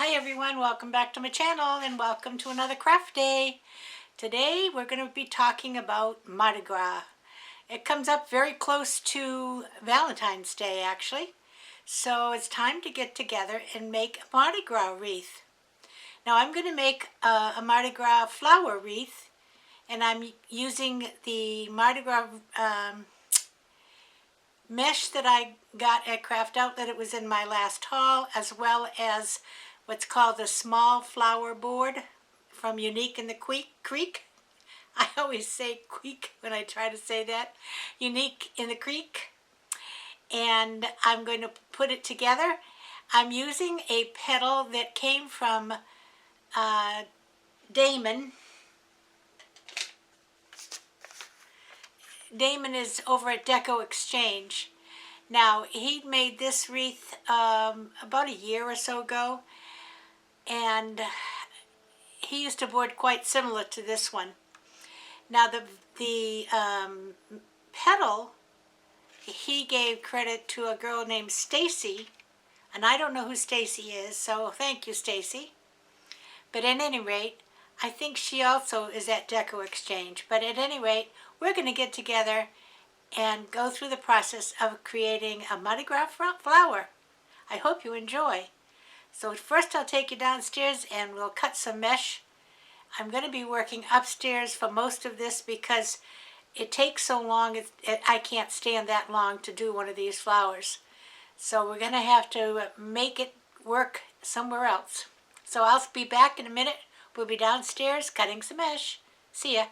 Hi everyone, welcome back to my channel and welcome to another craft day. Today we're going to be talking about Mardi Gras. It comes up very close to Valentine's Day actually. So it's time to get together and make a Mardi Gras wreath. Now I'm going to make a Mardi Gras flower wreath, and I'm using the Mardi Gras mesh that I got at Craft Outlet. It was in my last haul, as well as what's called the small flower board from Unique in the Creek. I always say Creek when I try to say that. Unique in the Creek. And I'm going to put it together. I'm using a petal that came from Damon. Damon is over at Deco Exchange. Now, he made this wreath about a year or so ago, and he used a board quite similar to this one. Now, the petal, he gave credit to a girl named Stacy, and I don't know who Stacy is, so thank you, Stacy. But at any rate, I think she also is at Deco Exchange. But at any rate, we're going to get together and go through the process of creating a Mardi Gras flower. I hope you enjoy. So first I'll take you downstairs and we'll cut some mesh. I'm going to be working upstairs for most of this because it takes so long. I can't stand that long to do one of these flowers. So we're going to have to make it work somewhere else. So I'll be back in a minute. We'll be downstairs cutting some mesh. See ya.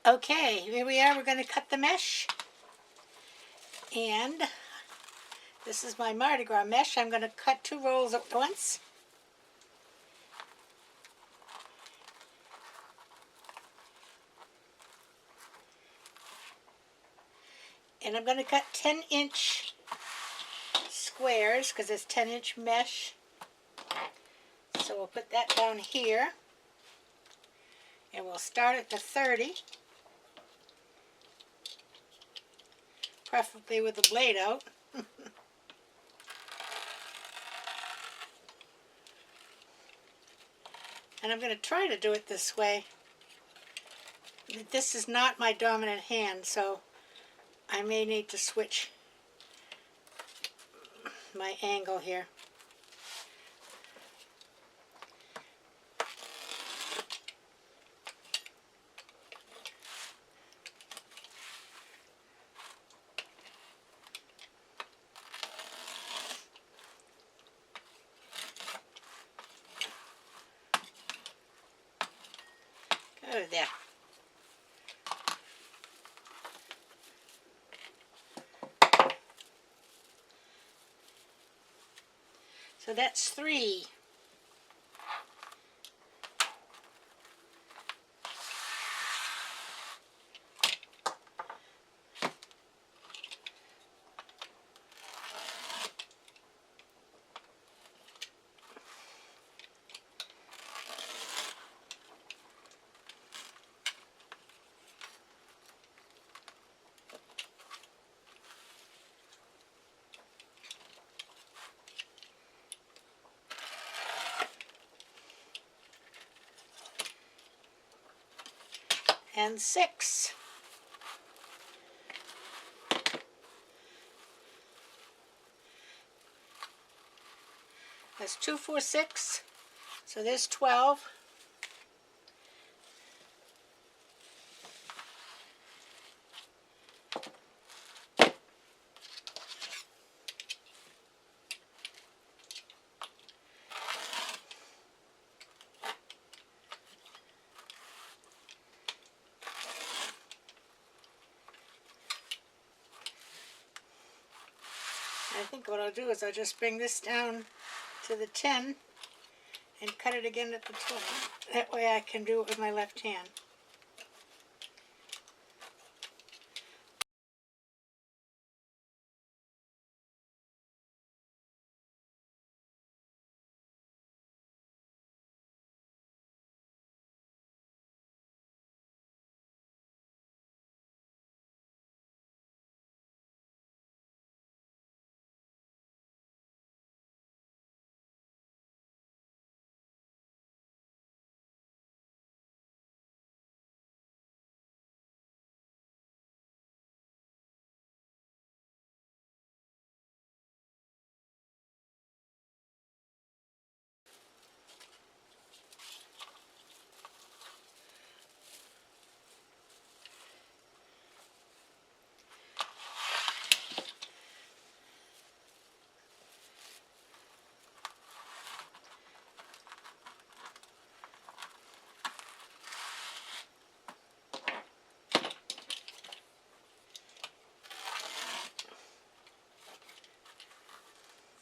Okay, here we are. We're going to cut the mesh. And this is my Mardi Gras mesh. I'm going to cut 2 rolls at once. And I'm going to cut 10-inch squares because it's 10-inch mesh. So we'll put that down here. And we'll start at the 30. Preferably with the blade out. And I'm going to try to do it this way. This is not my dominant hand, so I may need to switch my angle here. Go there. So that's 3. And 6. That's 2, 4, 6. So there's 12. I think what I'll do is I'll just bring this down to the 10 and cut it again at the 12. That way I can do it with my left hand.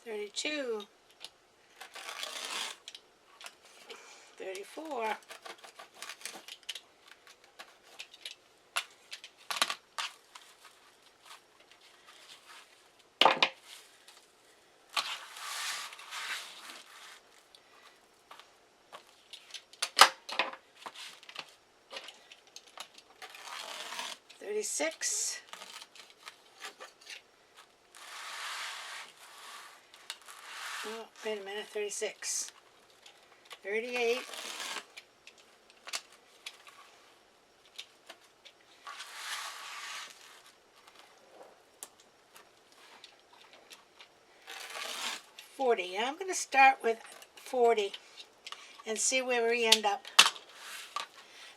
32, 34, 36, 36, 38, 40. And I'm going to start with 40 and see where we end up.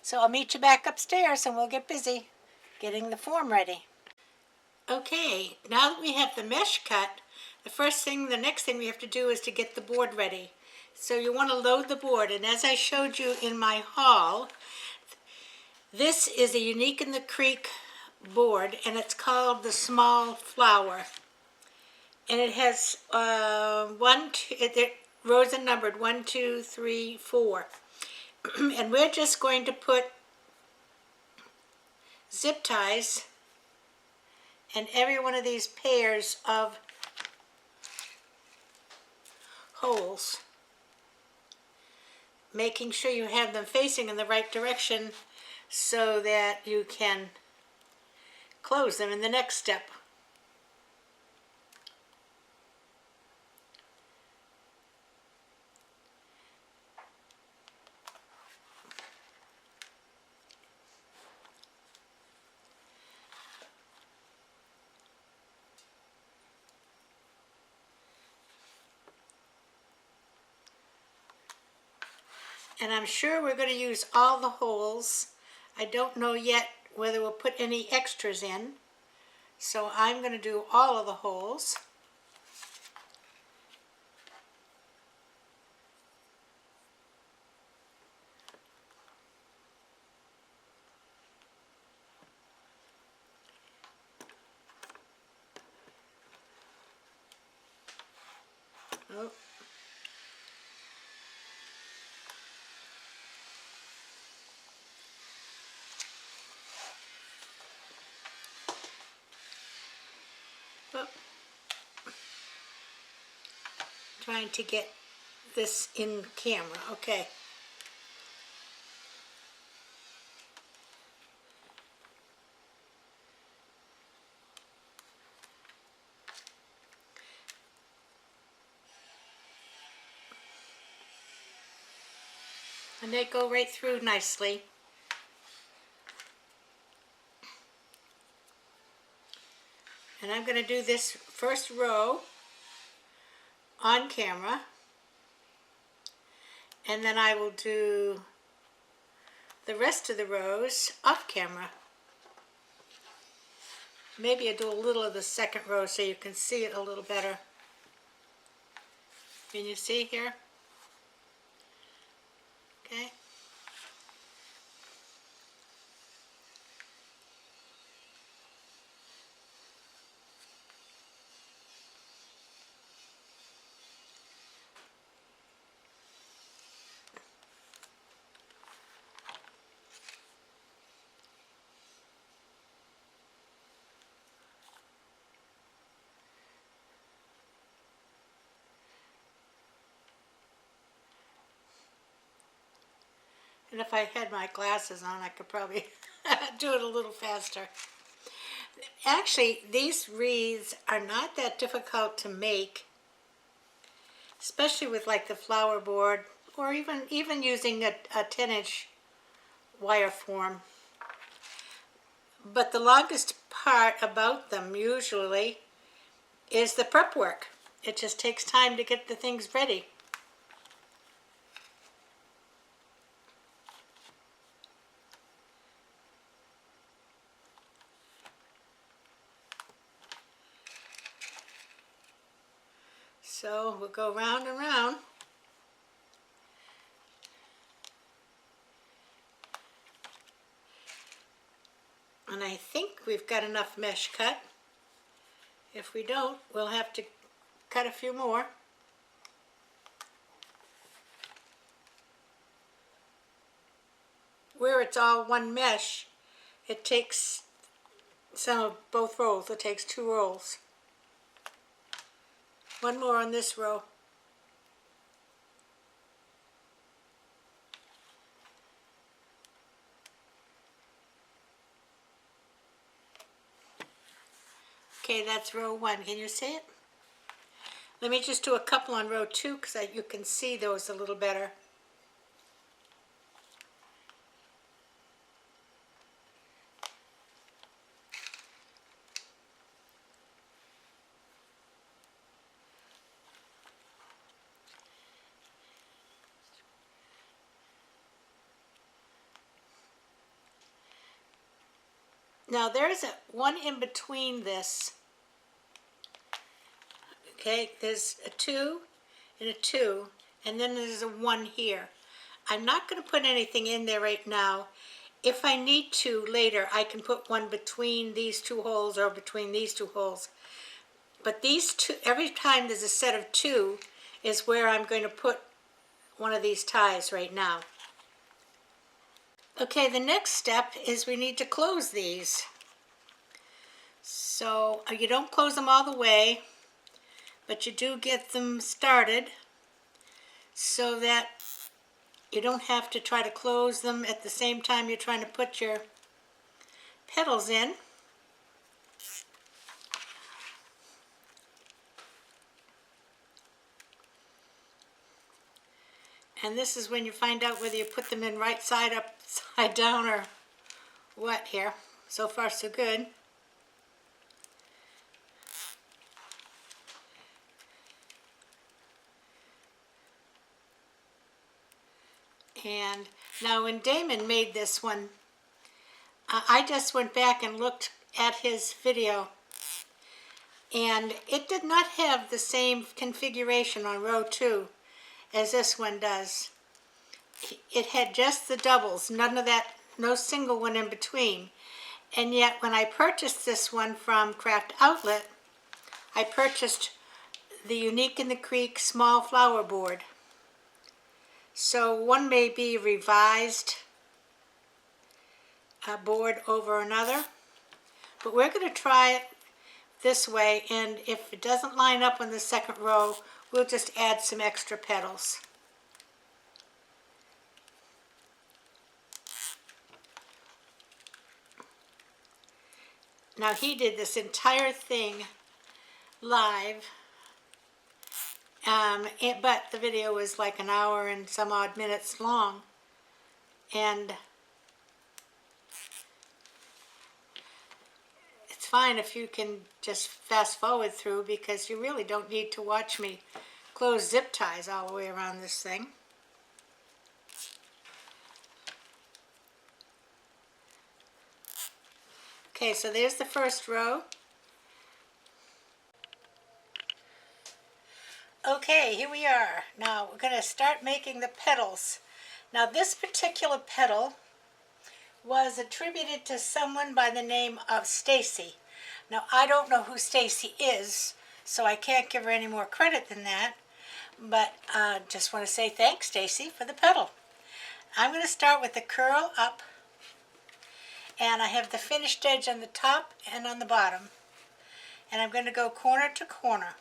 So I'll meet you back upstairs and we'll get busy getting the form ready. Okay, now that we have the mesh cut, the next thing we have to do is to get the board ready. So you want to load the board, and as I showed you in my haul, this is a Unique in the Creek board, and it's called the Small Flower. And it has rows are numbered 1, 2, 3, 4. And we're just going to put zip ties in every one of these pairs of holes, making sure you have them facing in the right direction so that you can close them in the next step. And I'm sure we're going to use all the holes. I don't know yet whether we'll put any extras in. So I'm going to do all of the holes. Oh. Oh. Trying to get this in camera. Okay. And they go right through nicely. And I'm going to do this first row on camera. And then I will do the rest of the rows off camera. Maybe I'll do a little of the second row so you can see it a little better. Can you see here? Okay. And if I had my glasses on, I could probably do it a little faster. Actually, these wreaths are not that difficult to make, especially with like the flower board, or even using a 10-inch wire form. But the longest part about them usually is the prep work. It just takes time to get the things ready. So we'll go round and round. And I think we've got enough mesh cut. If we don't, we'll have to cut a few more. Where it's all one mesh, it takes some of both rolls. It takes 2 rolls. One more on this row. Okay, that's row 1. Can you see it? Let me just do a couple on row 2 because you can see those a little better. Now there's one in between this. Okay, there's a 2 and a 2, and then there's a 1 here. I'm not going to put anything in there right now. If I need to later, I can put one between these 2 holes or between these 2 holes. But these 2, every time there's a set of 2 is where I'm going to put one of these ties right now. Okay, the next step is we need to close these. So you don't close them all the way, but you do get them started so that you don't have to try to close them at the same time you're trying to put your petals in. And this is when you find out whether you put them in right side up, side down, or what here. So far so good. And now when Damon made this one, I just went back and looked at his video, and it did not have the same configuration on row 2 as this one does. It had just the doubles, none of that, no single one in between. And yet when I purchased this one from Craft Outlet, I purchased the Unique in the Creek small flower board. So one may be revised board over another, but we're going to try it this way, and if it doesn't line up on the second row, we'll just add some extra petals. Now he did this entire thing live, but the video was like an hour and some odd minutes long, and it's fine if you can just fast forward through, because you really don't need to watch me close zip ties all the way around this thing. Okay, so there's the first row. Okay, here we are. Now we're going to start making the petals. Now this particular petal was attributed to someone by the name of Stacy. Now I don't know who Stacy is, so I can't give her any more credit than that, but just want to say thanks, Stacy, for the petal. I'm going to start with the curl up, and I have the finished edge on the top and on the bottom, and I'm going to go corner to corner.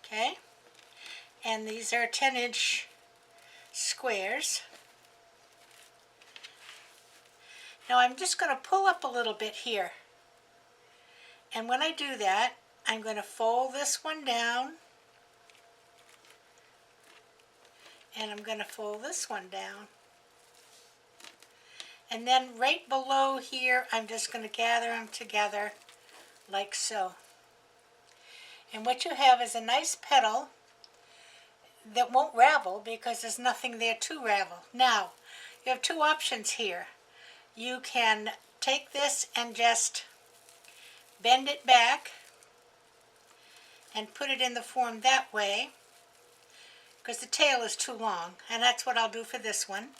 Okay, and these are 10-inch squares. Now I'm just going to pull up a little bit here, and when I do that, I'm going to fold this one down, and I'm going to fold this one down, and then right below here I'm just going to gather them together like so. And what you have is a nice petal that won't ravel because there's nothing there to ravel. Now, you have 2 options here. You can take this and just bend it back and put it in the form that way, because the tail is too long, and that's what I'll do for this one.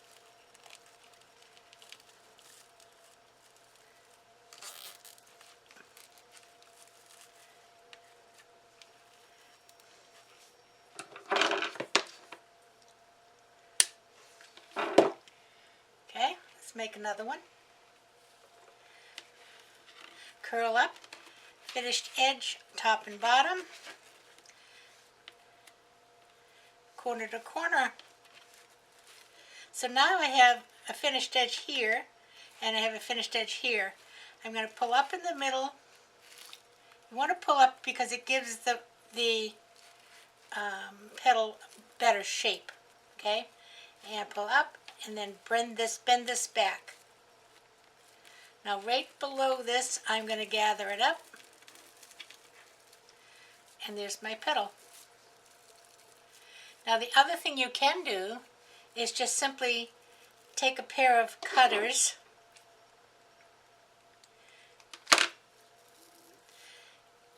let's make another one. Curl up, finished edge, top and bottom, corner to corner. So now I have a finished edge here, and I have a finished edge here. I'm going to pull up in the middle. You want to pull up because it gives the petal better shape, okay? And pull up, and then bend this back. Now right below this, I'm going to gather it up, and there's my petal. Now the other thing you can do is just simply take a pair of cutters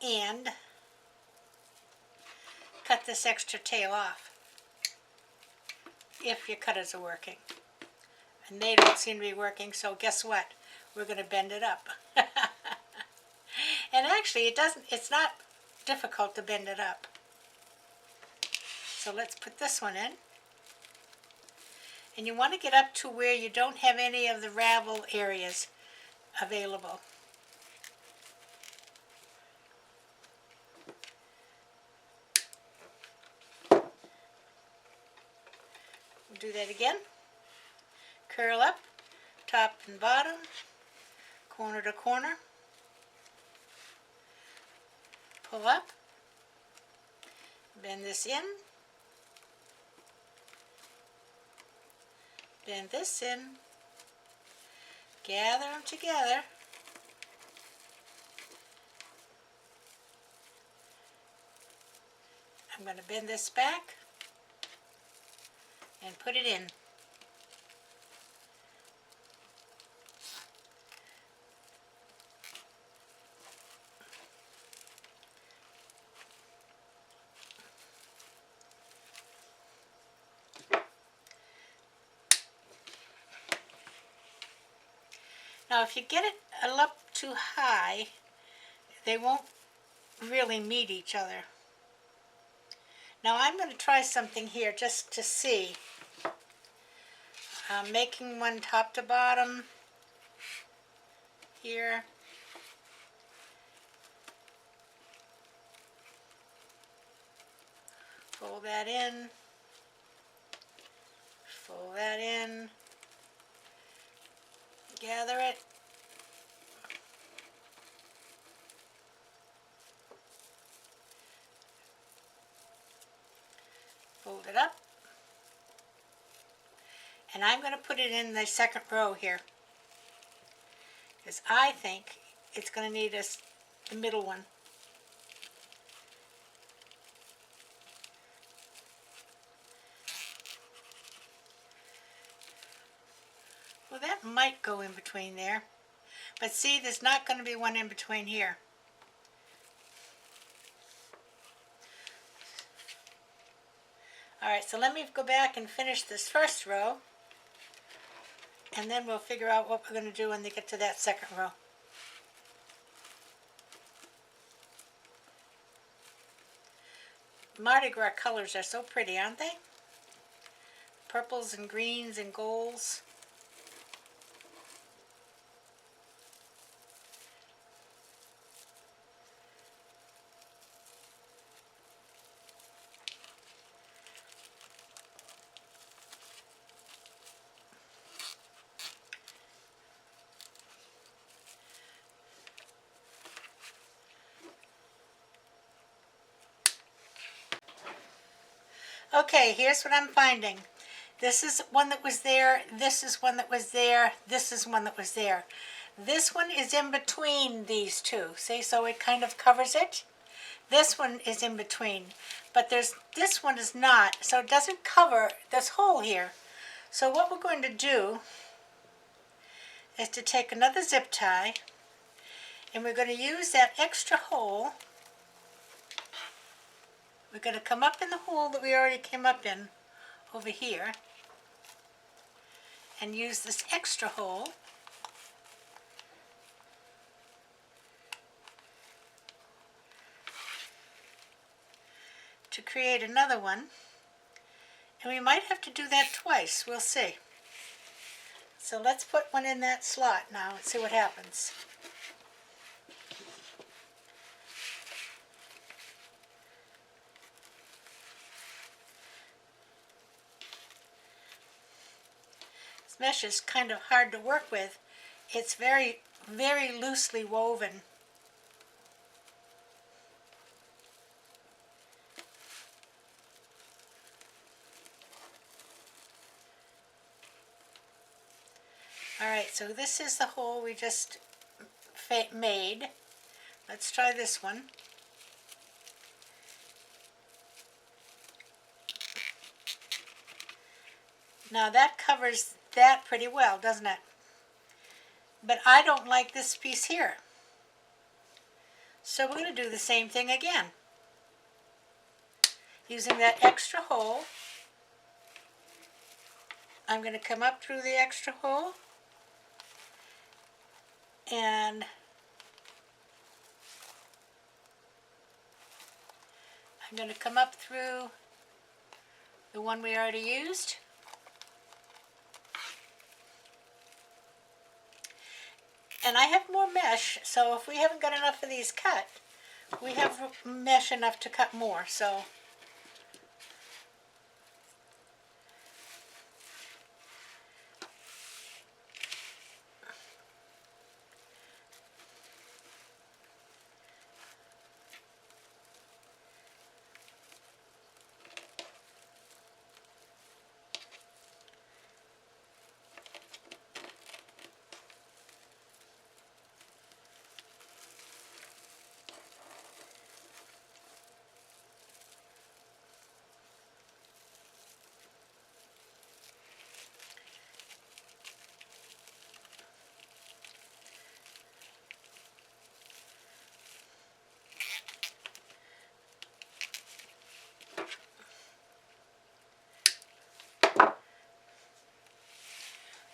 and cut this extra tail off, if your cutters are working. And they don't seem to be working, so guess what? We're going to bend it up. And actually it's not difficult to bend it up. So let's put this one in. And you want to get up to where you don't have any of the ravel areas available. We'll do that again. Curl up, top and bottom, corner to corner. Pull up, bend this in, bend this in, gather them together, I'm going to bend this back and put it in. Now if you get it up too high, they won't really meet each other. Now I'm going to try something here just to see. I'm making one top to bottom here. Fold that in. Fold that in. Gather it. Fold it up. And I'm going to put it in the second row here, because I think it's going to need the middle one. Well, that might go in between there. But see, there's not going to be one in between here. Alright, so let me go back and finish this first row. And then we'll figure out what we're going to do when they get to that second row. Mardi Gras colors are so pretty, aren't they? Purples and greens and golds. Okay, here's what I'm finding. This is one that was there, this is one that was there, this is one that was there. This one is in between these two, see, so it kind of covers it. This one is in between, but this one is not, so it doesn't cover this hole here. So what we're going to do is to take another zip tie, and we're going to use that extra hole. We're going to come up in the hole that we already came up in over here and use this extra hole to create another one. And we might have to do that twice. We'll see. So let's put one in that slot now and see what happens. This mesh is kind of hard to work with. It's very, very loosely woven. Alright, so this is the hole we just made. Let's try this one. Now that covers that pretty well, doesn't it? But I don't like this piece here. So we're going to do the same thing again. Using that extra hole, I'm going to come up through the extra hole and I'm going to come up through the one we already used. And I have more mesh, so if we haven't got enough of these cut, we have mesh enough to cut more. So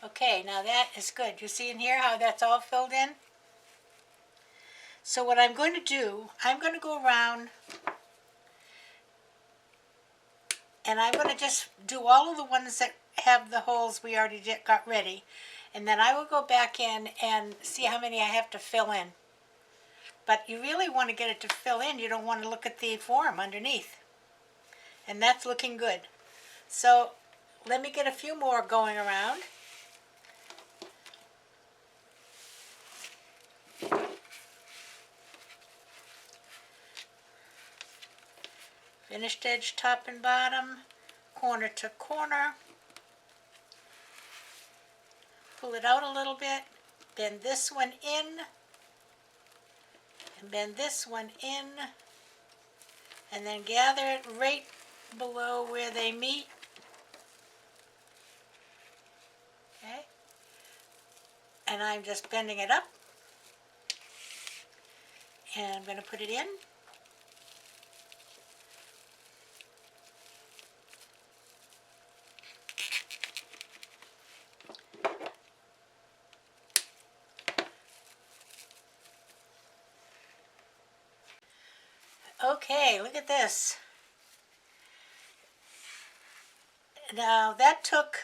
okay, now that is good. You see in here how that's all filled in? So what I'm going to do, I'm going to go around and I'm going to just do all of the ones that have the holes we already got ready. And then I will go back in and see how many I have to fill in. But you really want to get it to fill in. You don't want to look at the form underneath. And that's looking good. So let me get a few more going around. Finished edge top and bottom, corner to corner. Pull it out a little bit, bend this one in, and bend this one in, and then gather it right below where they meet. Okay? And I'm just bending it up, and I'm going to put it in. Okay, look at this. Now that took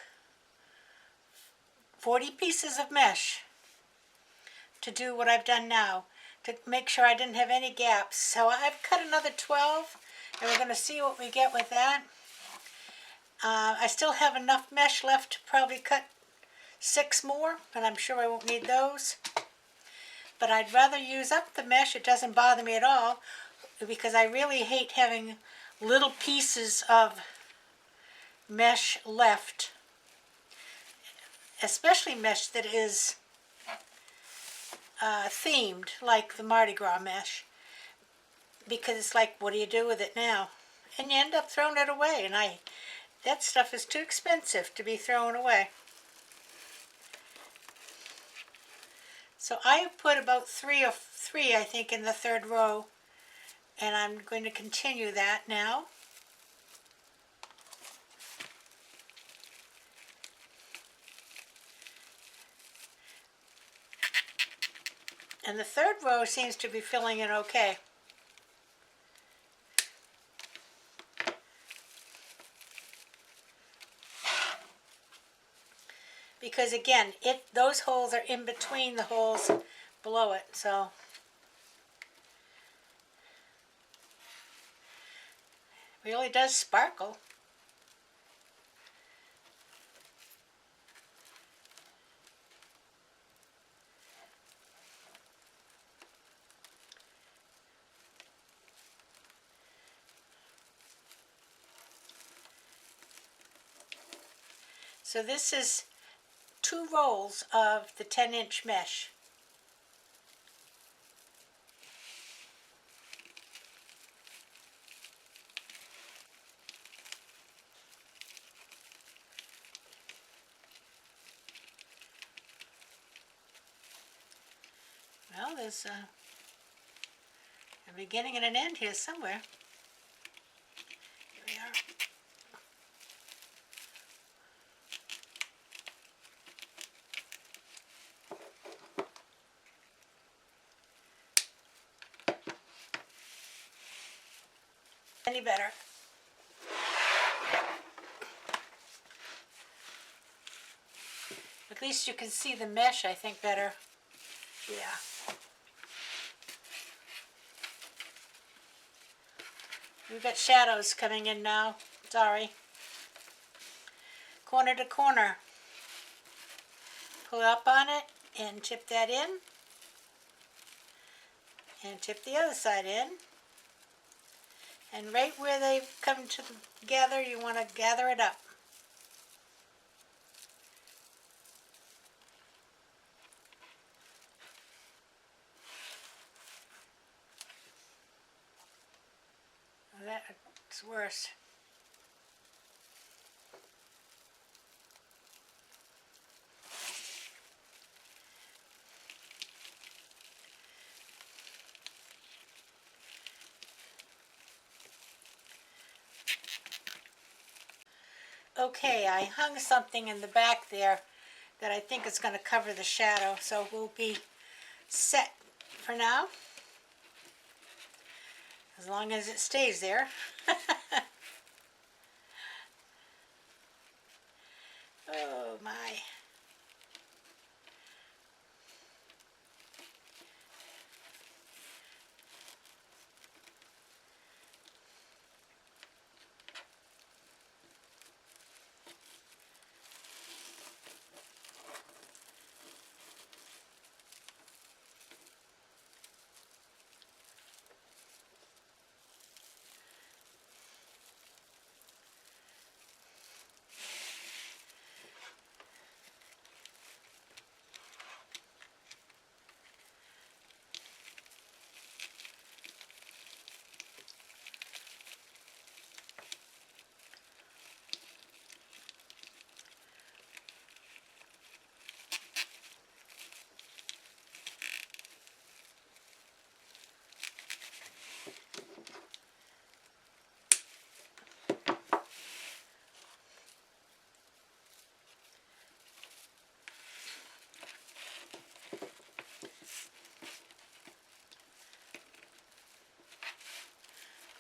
40 pieces of mesh to do what I've done now, to make sure I didn't have any gaps. So I've cut another 12, and we're going to see what we get with that. I still have enough mesh left to probably cut 6 more, but I'm sure I won't need those. But I'd rather use up the mesh. It doesn't bother me at all, because I really hate having little pieces of mesh left, especially mesh that is themed, like the Mardi Gras mesh, because it's like, what do you do with it now? And you end up throwing it away, and that stuff is too expensive to be thrown away. So I put about three, I think, in the third row, and I'm going to continue that now. And the third row seems to be filling in okay. because again, those holes are in between the holes below it, so it really does sparkle. So this is 2 rolls of the 10-inch mesh. Well, there's a beginning and an end here somewhere. Here we are. Any better. At least you can see the mesh, I think, better. Yeah. We've got shadows coming in now. Sorry. Corner to corner. Pull up on it and tip that in. And tip the other side in. And right where they come together, you want to gather it up. That's worse. Okay, I hung something in the back there that I think is going to cover the shadow, so we'll be set for now, as long as it stays there. Oh my.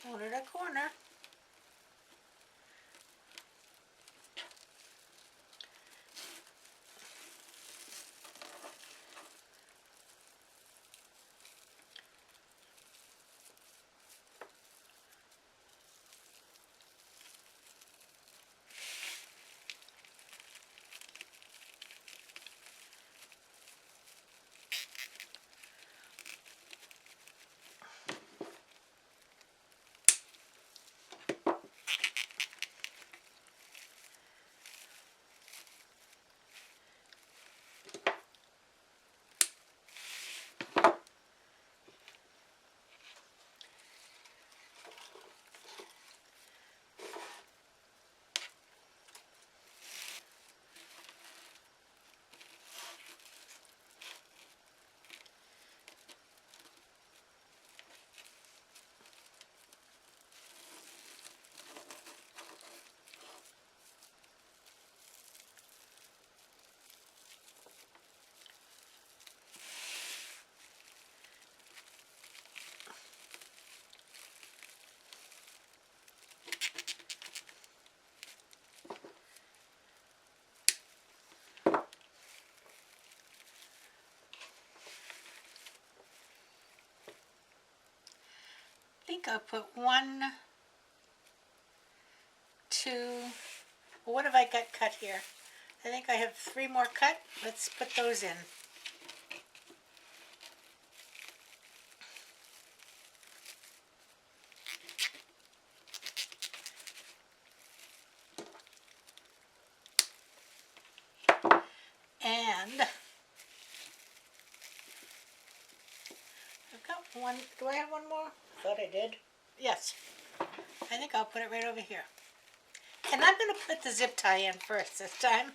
Corner to corner. think I'll put 1, 2, well, what have I got cut here? I think I have 3 more cut. Let's put those in. And I've got 1, do I have 1 more? I thought I did. Yes, I think I'll put it right over here. And I'm going to put the zip tie in first this time.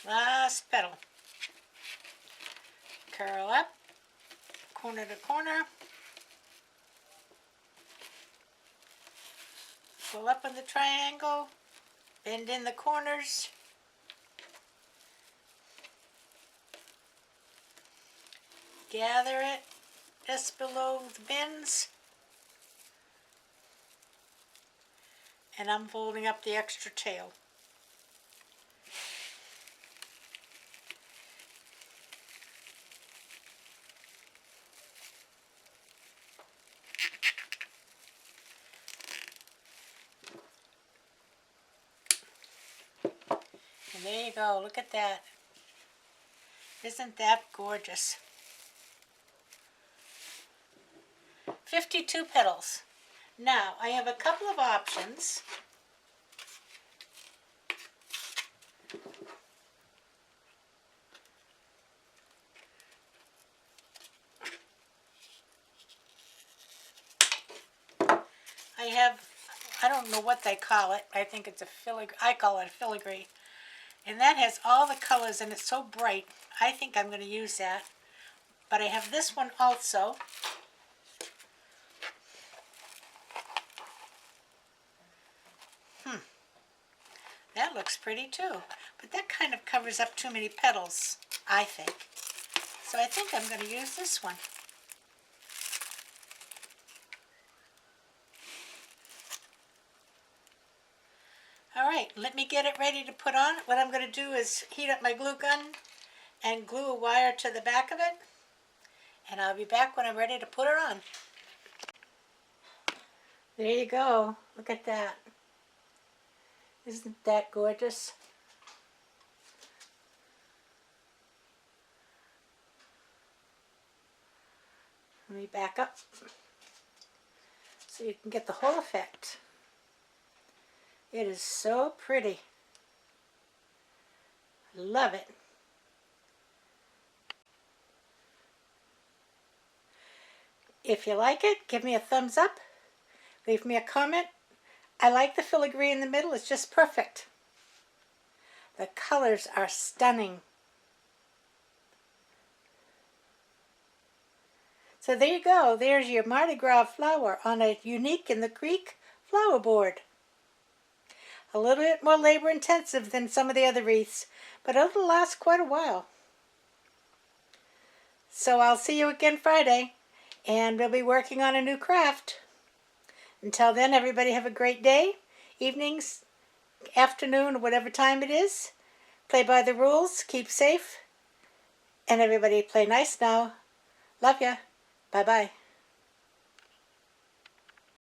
Last petal. Curl up, corner to corner. Pull up on the triangle, bend in the corners. Gather it just below the bends. And I'm folding up the extra tail. And there you go, look at that. Isn't that gorgeous? 52 petals. Now, I have a couple of options. I don't know what they call it. I think it's a filigree. I call it a filigree. And that has all the colors and it's so bright. I think I'm going to use that. But I have this one also. That looks pretty too. But that kind of covers up too many petals, I think. So I think I'm going to use this one. All right, let me get it ready to put on. What I'm going to do is heat up my glue gun and glue a wire to the back of it. And I'll be back when I'm ready to put it on. There you go. Look at that. Isn't that gorgeous? Let me back up so you can get the whole effect. It is so pretty. I love it. If you like it, give me a thumbs up. Leave me a comment. I like the filigree in the middle. It's just perfect. The colors are stunning. So there you go. There's your Mardi Gras flower on a Unique in the Creek flower board. A little bit more labor intensive than some of the other wreaths, but it'll last quite a while. So I'll see you again Friday, and we'll be working on a new craft. Until then, everybody have a great day, evenings, afternoon, whatever time it is. Play by the rules, keep safe, and everybody play nice now. Love ya. Bye-bye.